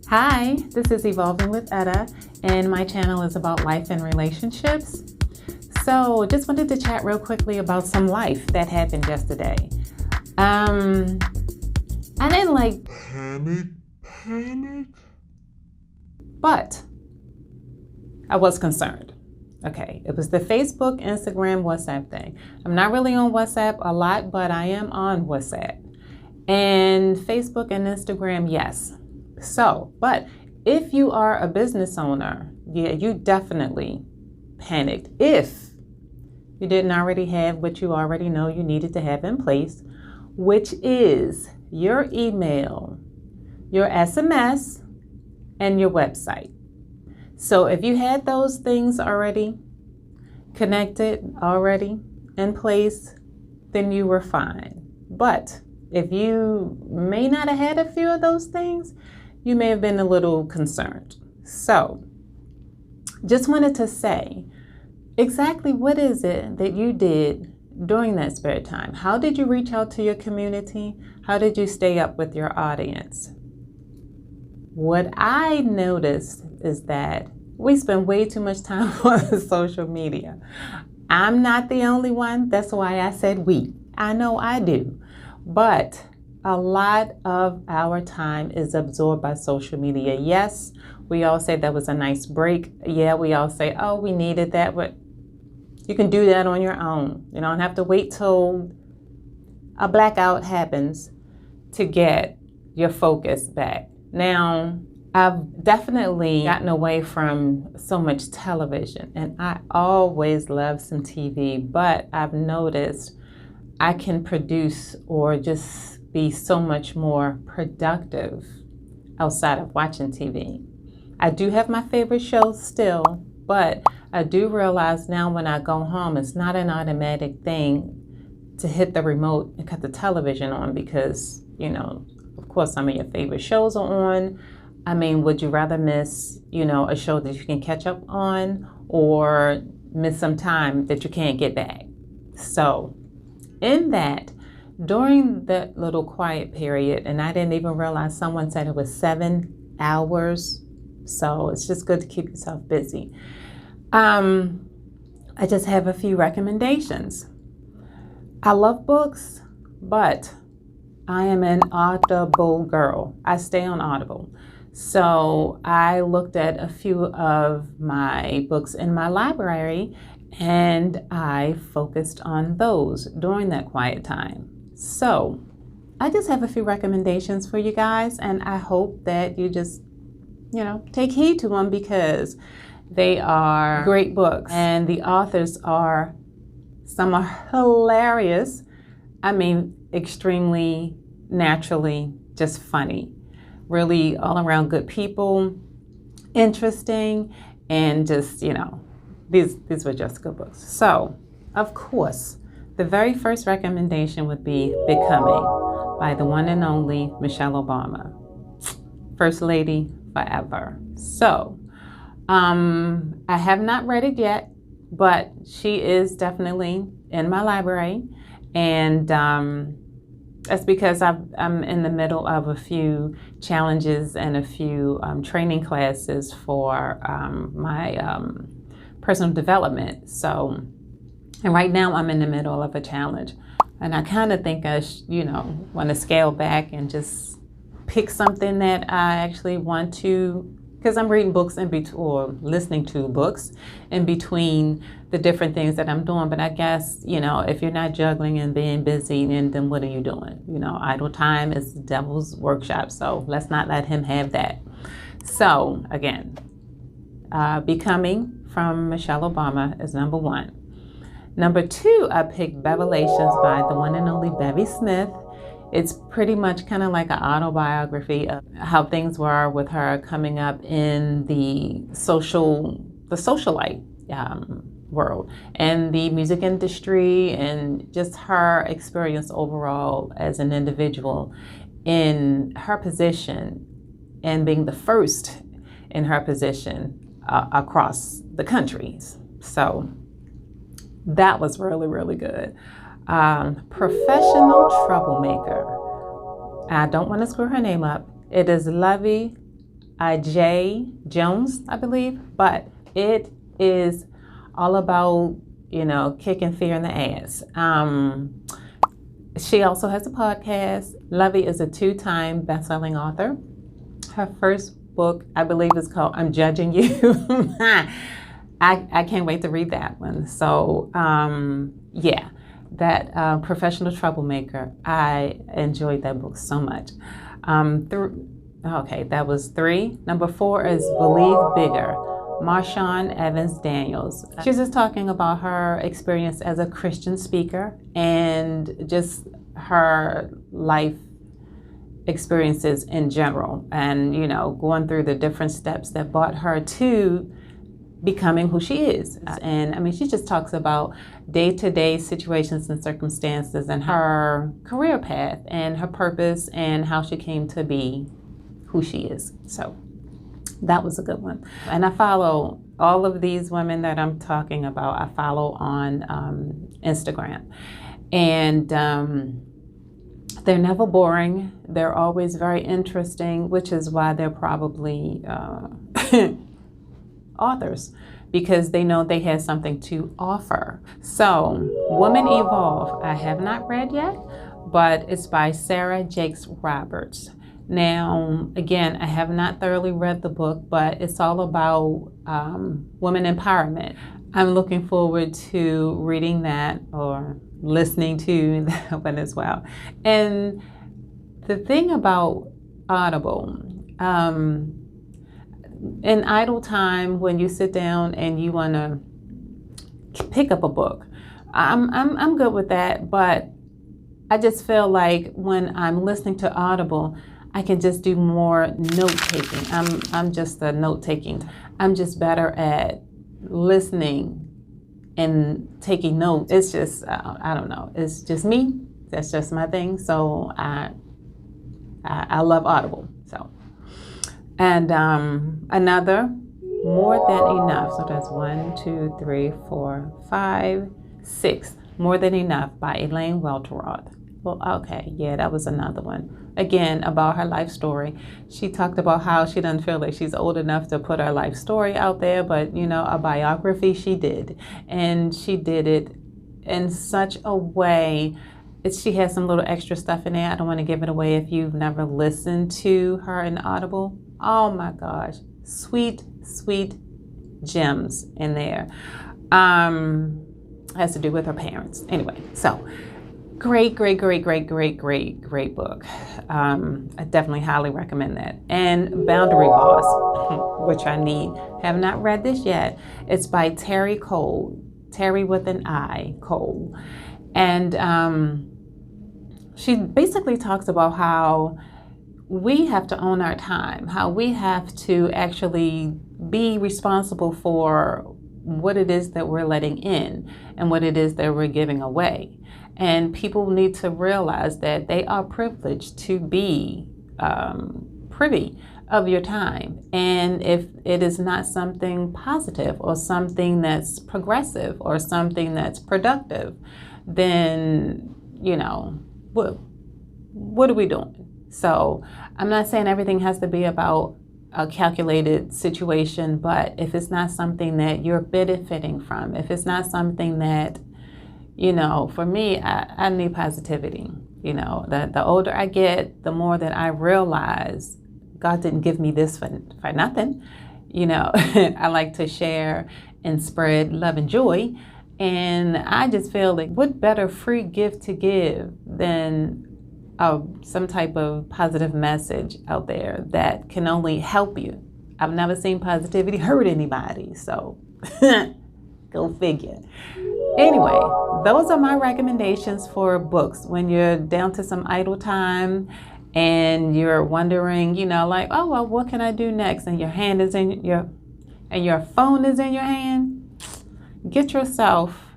Hi, this is Evolving with Etta, and my channel is about life and relationships. So just wanted to chat real quickly about some life that happened yesterday. I didn't like panic, but I was concerned. Okay, it was the Facebook, Instagram, WhatsApp thing. I'm not really on WhatsApp a lot, but I am on WhatsApp. And Facebook and Instagram, yes. So, but if you are a business owner, yeah, you definitely panicked if you didn't already have what you already know you needed to have in place, which is your email, your SMS, and your website. So if you had those things already connected, already in place, then you were fine. But if you may not have had a few of those things, you may have been a little concerned. So just wanted to say, exactly what is it that you did during that spare time? How did you reach out to your community? How did you stay up with your audience? What I noticed is that we spend way too much time on social media. I'm not the only one. That's why I said we. I know I do. But a lot of our time is absorbed by social media. Yes, we all say that was a nice break. Yeah, we all say, oh, we needed that, but you can do that on your own. You don't have to wait till a blackout happens to get your focus back. Now, I've definitely gotten away from so much television, and I always love some TV, but I've noticed I can produce or just be so much more productive outside of watching TV. I do have my favorite shows still, but I do realize now when I go home, it's not an automatic thing to hit the remote and cut the television on because, you know, of course, some of your favorite shows are on. I mean, would you rather miss, a show that you can catch up on or miss some time that you can't get back? So in that, during that little quiet period, and I didn't even realize someone said it was 7 hours. So it's just good to keep yourself busy. I just have a few recommendations. I love books, but I am an Audible girl. I stay on Audible. So I looked at a few of my books in my library and I focused on those during that quiet time. So I just have a few recommendations for you guys, and I hope that you just, take heed to them because they are great books and the authors some are hilarious. I mean, extremely naturally just funny, really all around good people, interesting, and just, these were just good books. So, of course, the very first recommendation would be Becoming by the one and only Michelle Obama. First Lady forever. So, I have not read it yet, but she is definitely in my library. And that's because I'm in the middle of a few challenges and a few training classes for my personal development. So, and right now I'm in the middle of a challenge, and I kind of think I, want to scale back and just pick something that I actually want to, because I'm reading books or listening to books in between the different things that I'm doing. But I guess, if you're not juggling and being busy, then what are you doing? Idle time is the devil's workshop. So let's not let him have that. So again, Becoming from Michelle Obama is number 1. Number 2, I picked Bevelations by the one and only Bevy Smith. It's pretty much kind of like an autobiography of how things were with her coming up in the socialite world and the music industry, and just her experience overall as an individual in her position and being the first in her position across the countries. So that was really, really good. Professional Troublemaker. I don't want to screw her name up. It is Luvvie, Ajayi Jones, I believe, but it is all about, kicking fear in the ass. She also has a podcast. Luvvie is a 2-time best-selling author. Her first book, I believe, is called I'm Judging You. I can't wait to read that one. So, that Professional Troublemaker, I enjoyed that book so much. Okay, that was 3. Number 4 is Believe Bigger, Marshawn Evans Daniels. She's just talking about her experience as a Christian speaker and just her life experiences in general, and going through the different steps that brought her to becoming who she is. And I mean, she just talks about day-to-day situations and circumstances and her career path and her purpose and how she came to be who she is. So that was a good one. And I follow all of these women that I'm talking about. I follow on Instagram, and they're never boring. They're always very interesting, which is why they're probably authors, because they know they have something to offer. So, Woman Evolve, I have not read yet, but it's by Sarah Jakes Roberts. Now, again, I have not thoroughly read the book, but it's all about women empowerment. I'm looking forward to reading that or listening to that one as well. And the thing about Audible, in idle time, when you sit down and you want to pick up a book, I'm good with that, but I just feel like when I'm listening to Audible, I can just do more note taking. I'm just a note taking. I'm just better at listening and taking notes. It's just I don't know. It's just me. That's just my thing. So I love Audible. So, and another, More Than Enough. So that's 1, 2, 3, 4, 5, 6. More Than Enough by Elaine Welteroth. Well, okay, yeah, that was another one. Again, about her life story. She talked about how she doesn't feel like she's old enough to put her life story out there, but a biography she did. And she did it in such a way. She has some little extra stuff in there. I don't want to give it away if you've never listened to her in Audible. Oh my gosh, sweet, sweet gems in there. Has to do with her parents. Anyway, so great book. I definitely highly recommend that. And Boundary Boss, which I have not read this yet. It's by Terri Cole, Terri with an I, Cole. And she basically talks about how we have to own our time, how we have to actually be responsible for what it is that we're letting in and what it is that we're giving away. And people need to realize that they are privileged to be privy of your time. And if it is not something positive or something that's progressive or something that's productive, then, what are we doing? So I'm not saying everything has to be about a calculated situation, but if it's not something that you're benefiting from, if it's not something that, for me, I need positivity. The older I get, the more that I realize God didn't give me this for nothing. I like to share and spread love and joy. And I just feel like what better free gift to give than some type of positive message out there that can only help you. I've never seen positivity hurt anybody, so go figure. Anyway, those are my recommendations for books when you're down to some idle time and you're wondering, oh, well, what can I do next? And your hand is in your phone is in your hand. Get yourself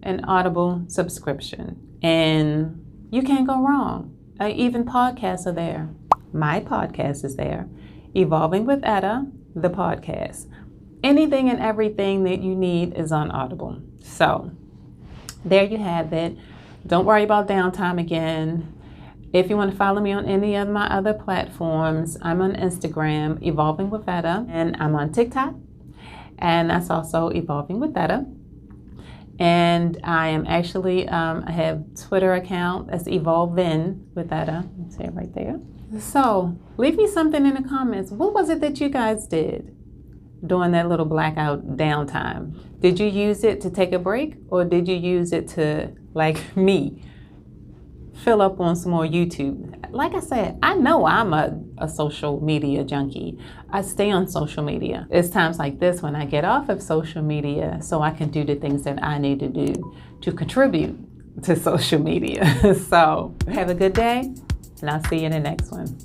an Audible subscription and you can't go wrong. Even podcasts are there. My podcast is there. Evolving with Etta, the podcast. Anything and everything that you need is on Audible. So there you have it. Don't worry about downtime again. If you want to follow me on any of my other platforms, I'm on Instagram, Evolving with Etta, and I'm on TikTok, and that's also Evolving with Etta. And I am actually, I have Twitter account, that's Evolving with Etta. Let's say it right there. So leave me something in the comments. What was it that you guys did during that little blackout downtime? Did you use it to take a break, or did you use it to, like me, fill up on some more YouTube? Like I said, I know I'm a social media junkie. I stay on social media. It's times like this when I get off of social media so I can do the things that I need to do to contribute to social media. So have a good day, and I'll see you in the next one.